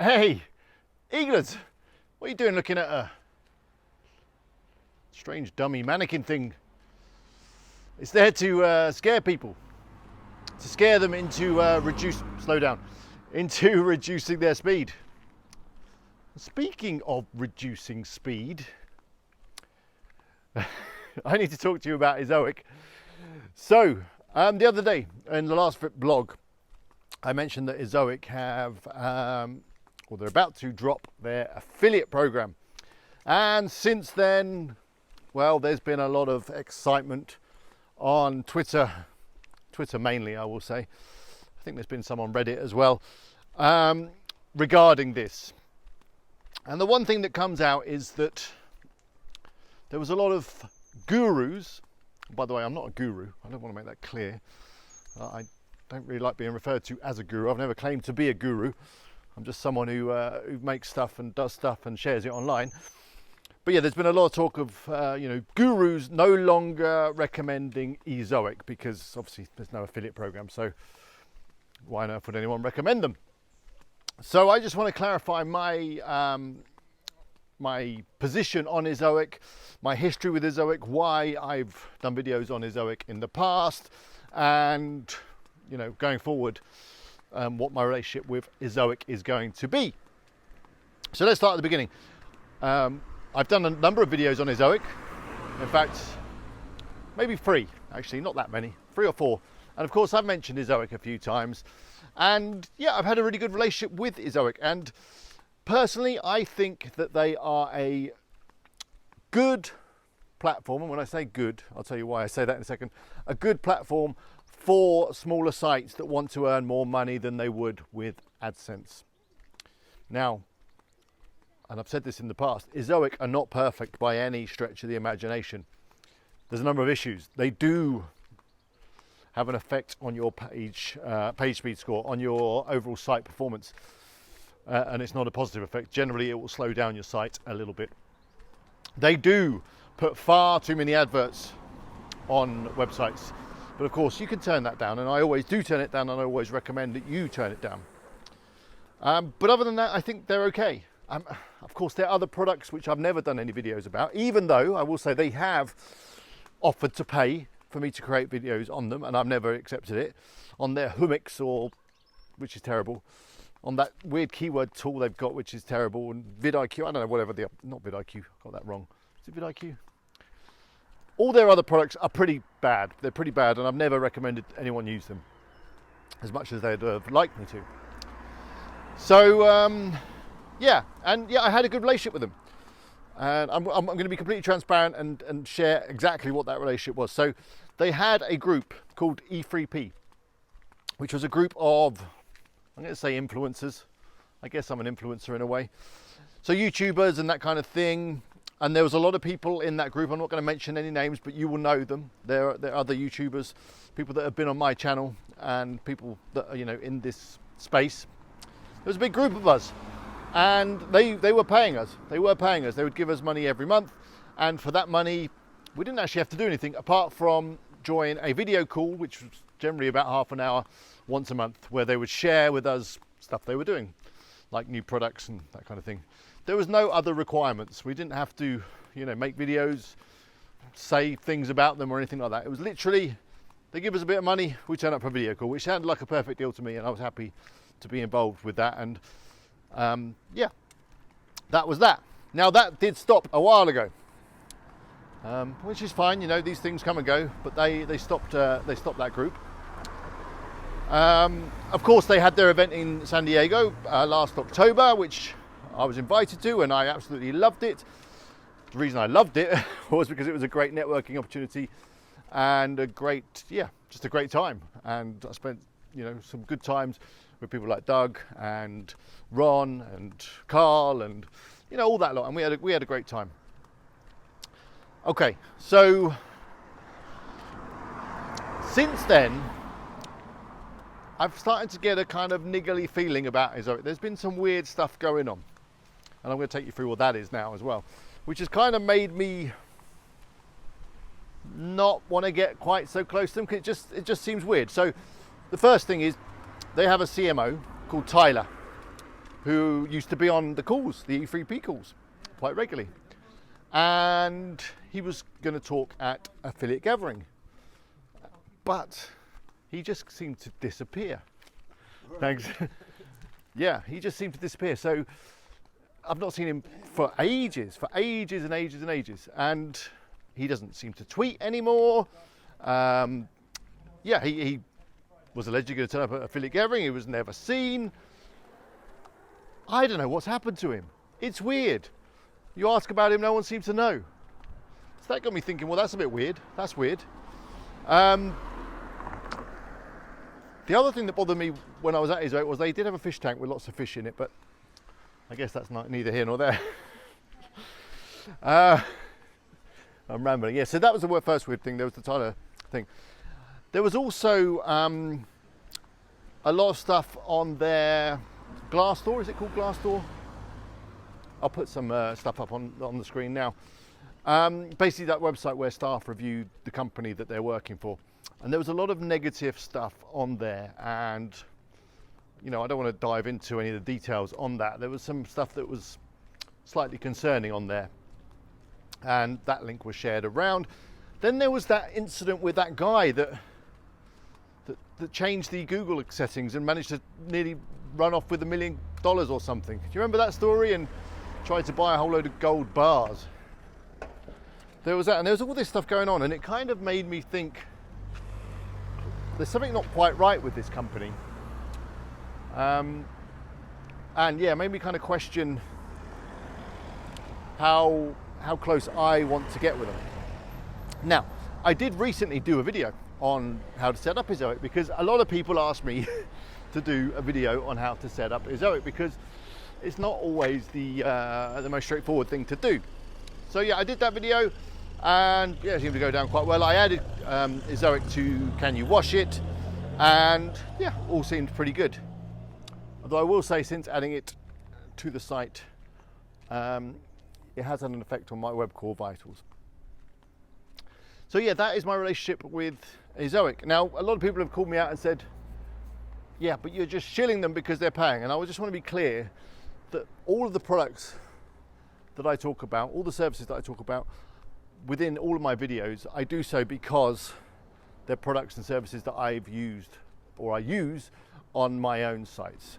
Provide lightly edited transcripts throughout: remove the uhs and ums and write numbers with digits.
Hey, Eaglet, what are you doing looking at a strange dummy mannequin thing? It's there to scare people, to scare them into into reducing their speed. Speaking of reducing speed, I need to talk to you about Ezoic. So, the other day in the last blog, I mentioned that Ezoic have, or they're about to drop their affiliate program. And since then, well, there's been a lot of excitement on Twitter mainly, I will say. I think there's been some on Reddit as well, regarding this. And the one thing that comes out is that there was a lot of gurus. By the way, I'm not a guru. I don't want to make that clear. I don't really like being referred to as a guru. I've never claimed to be a guru. I'm just someone who makes stuff and does stuff and shares it online. But yeah, there's been a lot of talk of gurus no longer recommending Ezoic because obviously there's no affiliate program. So why on earth would anyone recommend them? So I just want to clarify my my position on Ezoic, my history with Ezoic, why I've done videos on Ezoic in the past, and going forward, what my relationship with Ezoic is going to be. So let's start at the beginning. I've done a number of videos on Ezoic. In fact, maybe 3, actually, not that many, 3 or 4. And of course, I've mentioned Ezoic a few times. And yeah, I've had a really good relationship with Ezoic. And personally, I think that they are a good platform. And when I say good, I'll tell you why I say that in a second. A good platform for smaller sites that want to earn more money than they would with AdSense. Now, and I've said this in the past, Ezoic are not perfect by any stretch of the imagination. There's a number of issues. They do have an effect on your page speed score, on your overall site performance. And it's not a positive effect. Generally, it will slow down your site a little bit. They do put far too many adverts on websites. But of course, you can turn that down. And I always do turn it down, and I always recommend that you turn it down. But other than that, I think they're okay. Of course, there are other products which I've never done any videos about, even though I will say they have offered to pay for me to create videos on them, and I've never accepted it. On their Hummix, which is terrible, on that weird keyword tool they've got, which is terrible, and vidIQ, I don't know, whatever, not vidIQ, got that wrong. Is it vidIQ? All their other products are pretty bad. They're pretty bad, and I've never recommended anyone use them as much as they'd have liked me to. So, I had a good relationship with them. And I'm going to be completely transparent and share exactly what that relationship was. So they had a group called E3P, which was a group of, I'm going to say influencers. I guess I'm an influencer in a way. So YouTubers and that kind of thing. And there was a lot of people in that group. I'm not going to mention any names, but you will know them. There are other YouTubers, people that have been on my channel, and people that are, in this space. There was a big group of us. And they were paying us. They would give us money every month. And for that money, we didn't actually have to do anything apart from join a video call, which was generally about half an hour once a month, where they would share with us stuff they were doing, like new products and that kind of thing. There was no other requirements. We didn't have to, make videos, say things about them or anything like that. It was literally, they give us a bit of money, we turn up for a video call, which sounded like a perfect deal to me, and I was happy to be involved with that. And that was that. Now that did stop a while ago, which is fine. These things come and go, but they stopped that group. Of course, they had their event in San Diego last October, which I was invited to, and I absolutely loved it. The reason I loved it was because it was a great networking opportunity and just a great time. And I spent some good times with people like Doug and Ron and Carl and all that lot, and we had a great time. Okay, so since then I've started to get a kind of niggly feeling about Ezoic. There's been some weird stuff going on, and I'm going to take you through what that is now as well, which has kind of made me not want to get quite so close to them, because it just seems weird. So the first thing is, they have a CMO called Tyler. who used to be on the calls, the E3P calls, quite regularly. And he was going to talk at Affiliate Gathering. But he just seemed to disappear. Thanks. Yeah, he just seemed to disappear. So I've not seen him for ages and ages. And he doesn't seem to tweet anymore. Yeah, he was allegedly going to turn up at Affiliate Gathering. He was never seen. I don't know what's happened to him. It's weird. You ask about him, no one seems to know. So that got me thinking, well, that's a bit weird. That's weird. The other thing that bothered me when I was at Ezoic was they did have a fish tank with lots of fish in it, but I guess that's neither here nor there. I'm rambling. Yeah, so that was the first weird thing. There was the Tyler thing. There was also a lot of stuff on their Glassdoor. Is it called Glassdoor? I'll put some stuff up on the screen now. Basically that website where staff review the company that they're working for. And there was a lot of negative stuff on there, and I don't want to dive into any of the details on that. There was some stuff that was slightly concerning on there, and that link was shared around. Then there was that incident with that guy that changed the Google settings and managed to nearly run off with $1 million or something. Do you remember that story? And tried to buy a whole load of gold bars. There was that, and there was all this stuff going on, and it kind of made me think there's something not quite right with this company. And yeah, made me kind of question how close I want to get with them. Now, I did recently do a video on how to set up Ezoic, because a lot of people ask me to do a video on how to set up Ezoic, because it's not always the most straightforward thing to do. So yeah, I did that video, and yeah, it seemed to go down quite well. I added Ezoic to Can You Wash It, and yeah, all seemed pretty good. Although I will say, since adding it to the site, it has had an effect on my web core vitals. So yeah, that is my relationship with Ezoic. Now, a lot of people have called me out and said, yeah, but you're just shilling them because they're paying. And I just want to be clear that all of the products that I talk about, all the services that I talk about within all of my videos, I do so because they're products and services that I've used or I use on my own sites.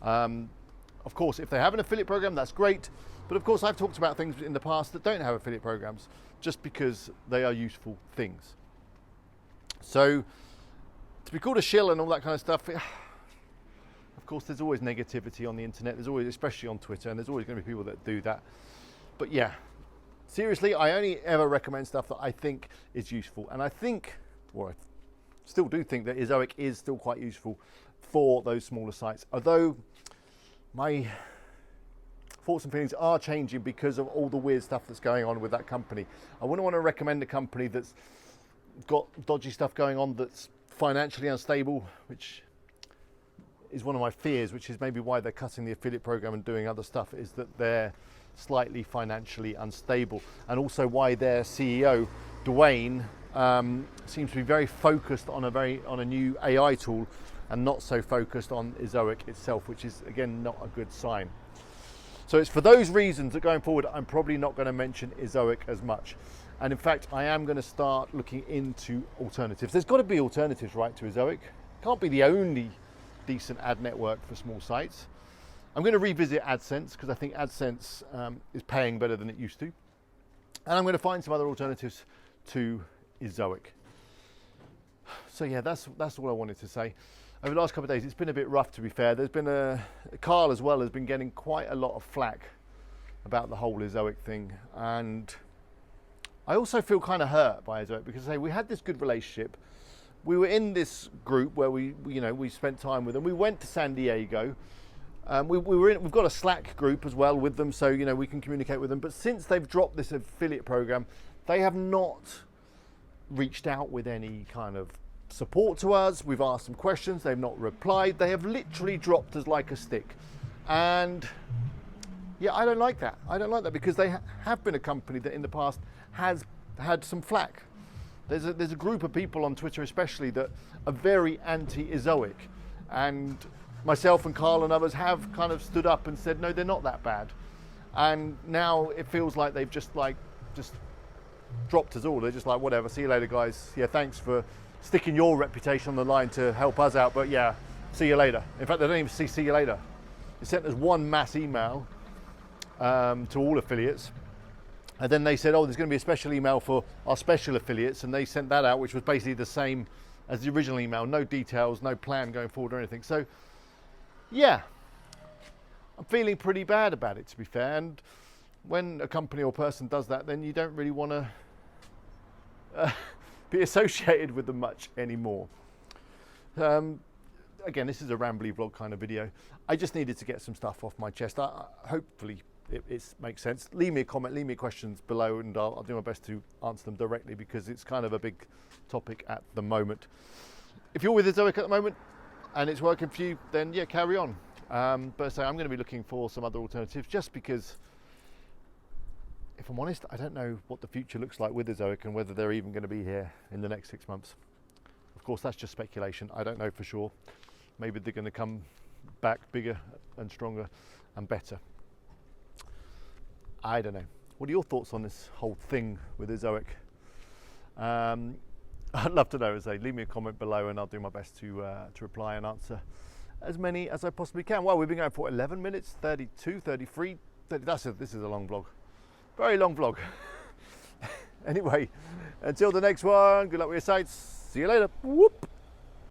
Of course, if they have an affiliate program, that's great. But of course, I've talked about things in the past that don't have affiliate programs just because they are useful things. So to be called a shill and all that kind of stuff, of course, there's always negativity on the internet. There's always, especially on Twitter, and there's always going to be people that do that. But yeah, seriously, I only ever recommend stuff that I think is useful. And I think, or I still do think, that Ezoic is still quite useful for those smaller sites. Although my thoughts and feelings are changing because of all the weird stuff that's going on with that company. I wouldn't want to recommend a company that's got dodgy stuff going on, that's financially unstable, which is one of my fears, which is maybe why they're cutting the affiliate program and doing other stuff, is that they're slightly financially unstable. And also why their CEO, Dwayne, seems to be very focused on a new AI tool and not so focused on Ezoic itself, which is, again, not a good sign. So it's for those reasons that going forward, I'm probably not going to mention Ezoic as much. And in fact, I am going to start looking into alternatives. There's got to be alternatives, right, to Ezoic. Can't be the only decent ad network for small sites. I'm going to revisit AdSense, because I think AdSense is paying better than it used to. And I'm going to find some other alternatives to Ezoic. So yeah, that's all I wanted to say. Over the last couple of days, it's been a bit rough, to be fair. There's been Carl as well has been getting quite a lot of flack about the whole Ezoic thing. And I also feel kind of hurt by Ezoic, because we had this good relationship. We were in this group where we spent time with them. We went to San Diego. We've got a Slack group as well with them, so we can communicate with them. But since they've dropped this affiliate program, they have not reached out with any kind of support to us. We've asked them questions, they've not replied. They have literally dropped us like a stick. And yeah, I don't like that. I don't like that, because they have been a company that in the past has had some flack. There's a group of people on Twitter especially that are very anti-Ezoic, and myself and Carl and others have kind of stood up and said, no, they're not that bad. And now it feels like they've just dropped us all. They're just like, whatever, see you later, guys. Yeah, thanks for sticking your reputation on the line to help us out, but yeah, see you later. In fact, they don't even see you later. They sent us one mass email to all affiliates, and then they said, oh, there's going to be a special email for our special affiliates, and they sent that out, which was basically the same as the original email. No details, no plan going forward or anything. So yeah, I'm feeling pretty bad about it, to be fair. And when a company or person does that, then you don't really want to be associated with them much anymore. Again, this is a rambly vlog kind of video. I just needed to get some stuff off my chest. Hopefully it makes sense. Leave me a comment, leave me questions below, and I'll do my best to answer them directly, because it's kind of a big topic at the moment. If you're with Ezoic at the moment and it's working for you, then yeah, carry on. But so I'm going to be looking for some other alternatives, just because, if I'm honest, I don't know what the future looks like with Ezoic and whether they're even going to be here in the next 6 months. Of course, that's just speculation. I don't know for sure. Maybe they're going to come back bigger and stronger and better. I don't know. What are your thoughts on this whole thing with Ezoic? I'd love to know. Leave me a comment below, and I'll do my best to reply and answer as many as I possibly can. Well, we've been going for 11 minutes, 32, 33. 30, this is a long vlog. Very long vlog. Anyway, until the next one, good luck with your sights. See you later. Whoop.